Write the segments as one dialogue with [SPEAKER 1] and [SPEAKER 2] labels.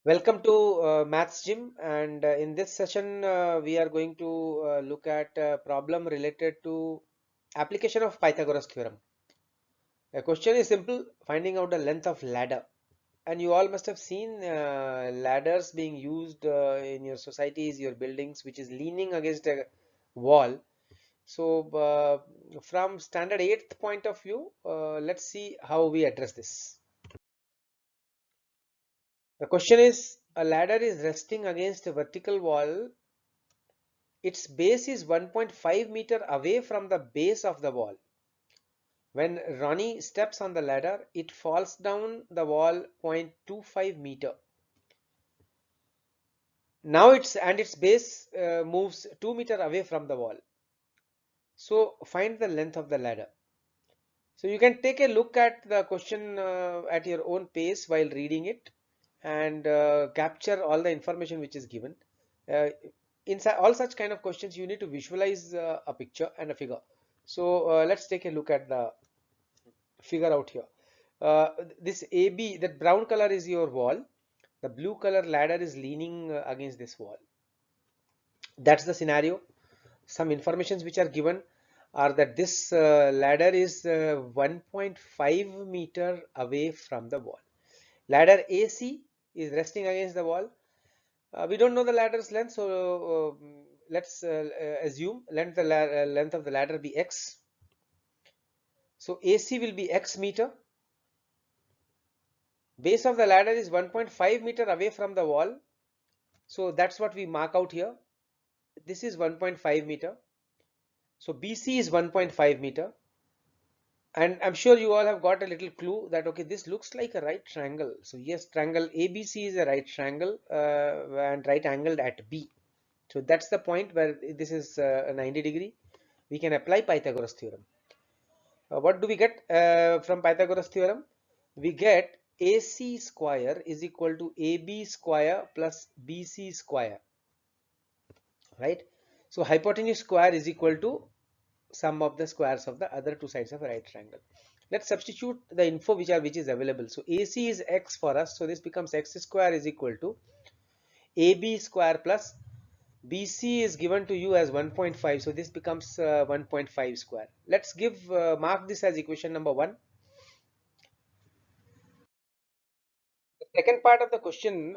[SPEAKER 1] Welcome to Maths Gym, and in this session we are going to look at a problem related to application of Pythagoras theorem. The question is simple: finding out the length of ladder. And you all must have seen ladders being used in your societies, your buildings, which is leaning against a wall. So, from standard 8th point of view, let's see how we address this. The question is: a ladder is resting against a vertical wall. Its base is 1.5 meter away from the base of the wall. When Ronny steps on the ladder, it falls down the wall 0.25 meter. Now its base moves 2 meter away from the wall. So find the length of the ladder. So you can take a look at the question at your own pace while reading it and capture all the information which is given. Uh, in all such kind of questions, you need to visualize a picture and a figure. So let's take a look at the figure out here. This AB, that brown color is your wall. The blue color ladder is leaning against this wall. That's the scenario. Some informations which are given are that this ladder is 1.5 meter away from the wall. Ladder AC is resting against the wall. We don't know the ladder's length, so let's assume length of the ladder be x. So AC will be x meter. Base of the ladder is 1.5 meter away from the wall. So that's what we mark out here. This is 1.5 meter. So BC is 1.5 meter. And I'm sure you all have got a little clue that, okay, this looks like a right triangle. So yes, triangle ABC is a right triangle and right angled at B. So that's the point where this is a 90 degree. We can apply Pythagoras theorem. What do we get from Pythagoras theorem? We get AC square is equal to AB square plus BC square, right? So hypotenuse square is equal to sum of the squares of the other two sides of a right triangle. Let's substitute the info which is available. So AC is x for us, so this becomes x square is equal to AB square plus BC is given to you as 1.5, so this becomes 1.5 square. Let's mark this as equation number 1. The second part of the question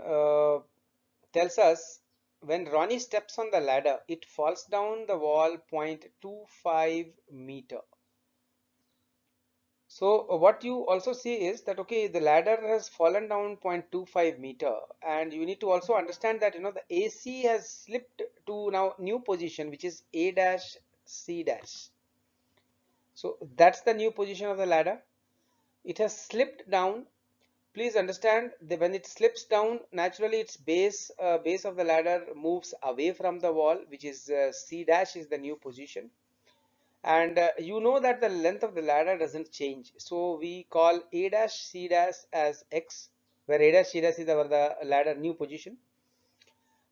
[SPEAKER 1] tells us when Ronnie steps on the ladder, it falls down the wall 0.25 meter. So what you also see is that, okay, the ladder has fallen down 0.25 meter, and you need to also understand that the AC has slipped to now new position, which is A dash C dash. So that's the new position of the ladder. It has slipped down. Please understand that when it slips down, naturally its base of the ladder moves away from the wall, which is C dash is the new position. And you know that the length of the ladder doesn't change, so we call A dash C dash as x, where A dash C dash is the ladder new position.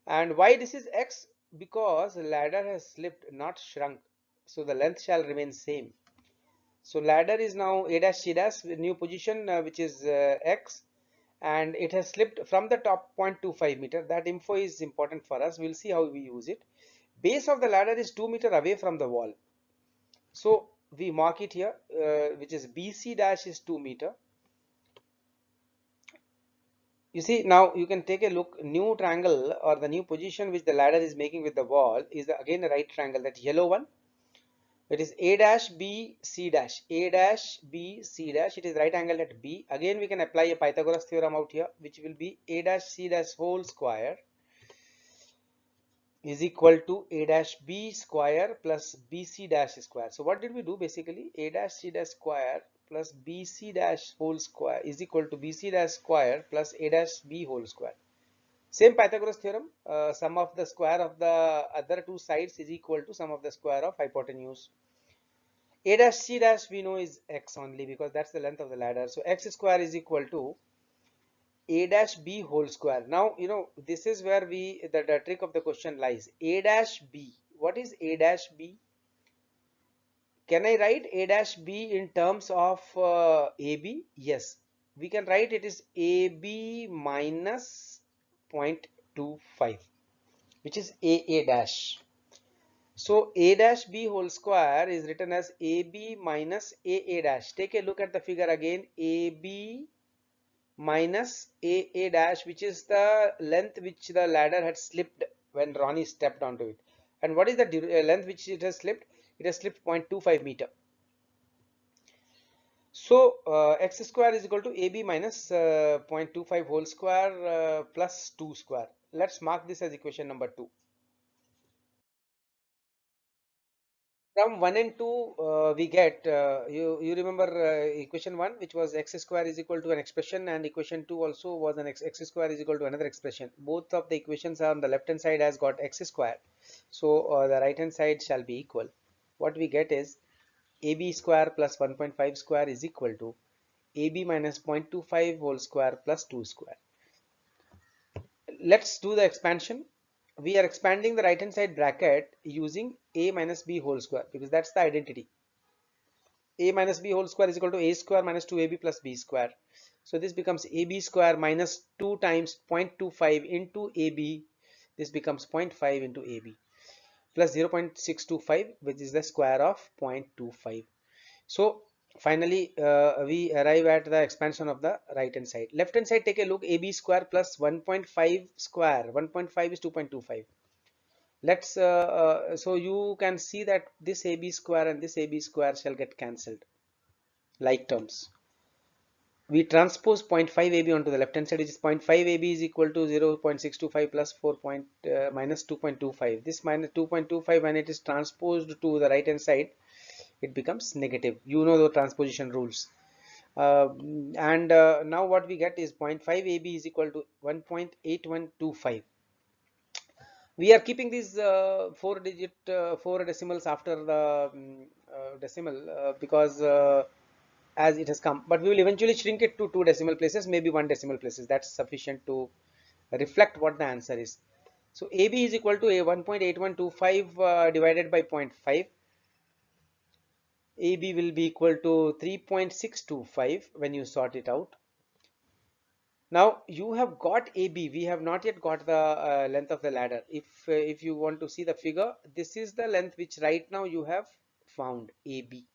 [SPEAKER 1] And why this is x? Because the ladder has slipped, not shrunk, so the length shall remain same. So ladder is now A dash C dash with new position, which is x, and it has slipped from the top 0.25 meter. That info is important for us. We'll see how we use it. Base of the ladder is 2 meter away from the wall. So we mark it here, which is BC dash is 2 meter. You see, now you can take a look. New triangle or the new position which the ladder is making with the wall is again a right triangle, that yellow one. It is A dash B C dash. A dash B C dash. It is right angled at B. Again we can apply a Pythagoras theorem out here, which will be A dash C dash whole square is equal to A dash B square plus BC dash square. So what did we do basically? A dash C dash square plus BC dash whole square is equal to BC dash square plus A dash B whole square. Same Pythagoras theorem, sum of the square of the other two sides is equal to sum of the square of hypotenuse. A dash C dash we know is x only, because that's the length of the ladder. So x square is equal to A dash B whole square. Now, this is where the trick of the question lies. A dash B. What is A dash B? Can I write A dash B in terms of AB? Yes. We can write it is AB minus 0.25, which is AA dash. So A dash B whole square is written as AB minus AA dash. Take a look at the figure again. AB minus AA dash, which is the length which the ladder had slipped when Ronny stepped onto it. And what is the length which it has slipped? It has slipped 0.25 meter. So x square is equal to AB minus 0.25 whole square plus 2 square. Let's mark this as equation number 2. From 1 and 2, we get, you remember equation 1, which was x square is equal to an expression, and equation 2 also was an x square is equal to another expression. Both of the equations are on the left hand side has got x square. So the right hand side shall be equal. What we get is AB square plus 1.5 square is equal to AB minus 0.25 whole square plus 2 square. Let's do the expansion. We are expanding the right hand side bracket using A minus B whole square, because that's the identity. A minus B whole square is equal to A square minus 2AB plus B square. So this becomes AB square minus 2 times 0.25 into AB. This becomes 0.5 into AB plus 0.625, which is the square of 0.25. So finally we arrive at the expansion of the right hand side. Left hand side, take a look. AB square plus 1.5 square. 1.5 is 2.25. Let's so you can see that this AB square and this AB square shall get cancelled, like terms. We transpose 0.5 AB onto the left hand side, which is 0.5 AB is equal to 0.625 plus 4 minus 2.25. This minus 2.25, when it is transposed to the right hand side, it becomes negative. You know the transposition rules. Now what we get is 0.5 AB is equal to 1.8125. We are keeping these four decimals after the decimal because as it has come, but we will eventually shrink it to 2 decimal places, maybe 1 decimal places. That's sufficient to reflect what the answer is. So AB is equal to a 1.8125 divided by 0.5. AB will be equal to 3.625 when you sort it out. Now you have got AB, we have not yet got the length of the ladder. If you want to see the figure, this is the length which right now you have found, AB.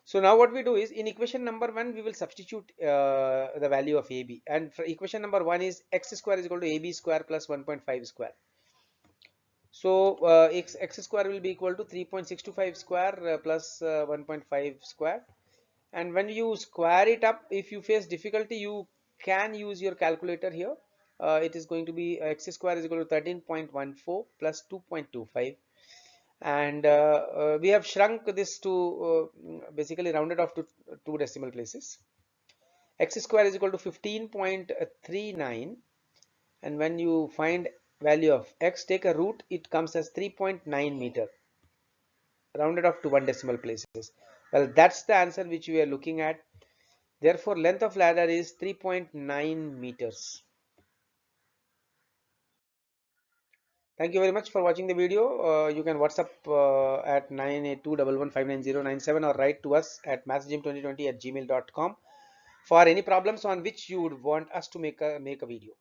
[SPEAKER 1] So now what we do is, in equation number 1 we will substitute the value of AB, and for equation number 1 is x square is equal to AB square plus 1.5 square. So x square will be equal to 3.625 square plus 1.5 square. And when you square it up, if you face difficulty, you can use your calculator here. It is going to be x square is equal to 13.14 plus 2.25, and we have shrunk this to basically rounded off to 2 decimal places. X square is equal to 15.39, and when you find value of x, take a root, it comes as 3.9 meter, rounded off to 1 decimal places. Well, that's the answer which we are looking at. Therefore, length of ladder is 3.9 meters. Thank you very much for watching the video. You can WhatsApp at 98211599097 or write to us at mathsgym2020@gmail.com for any problems on which you would want us to make a video.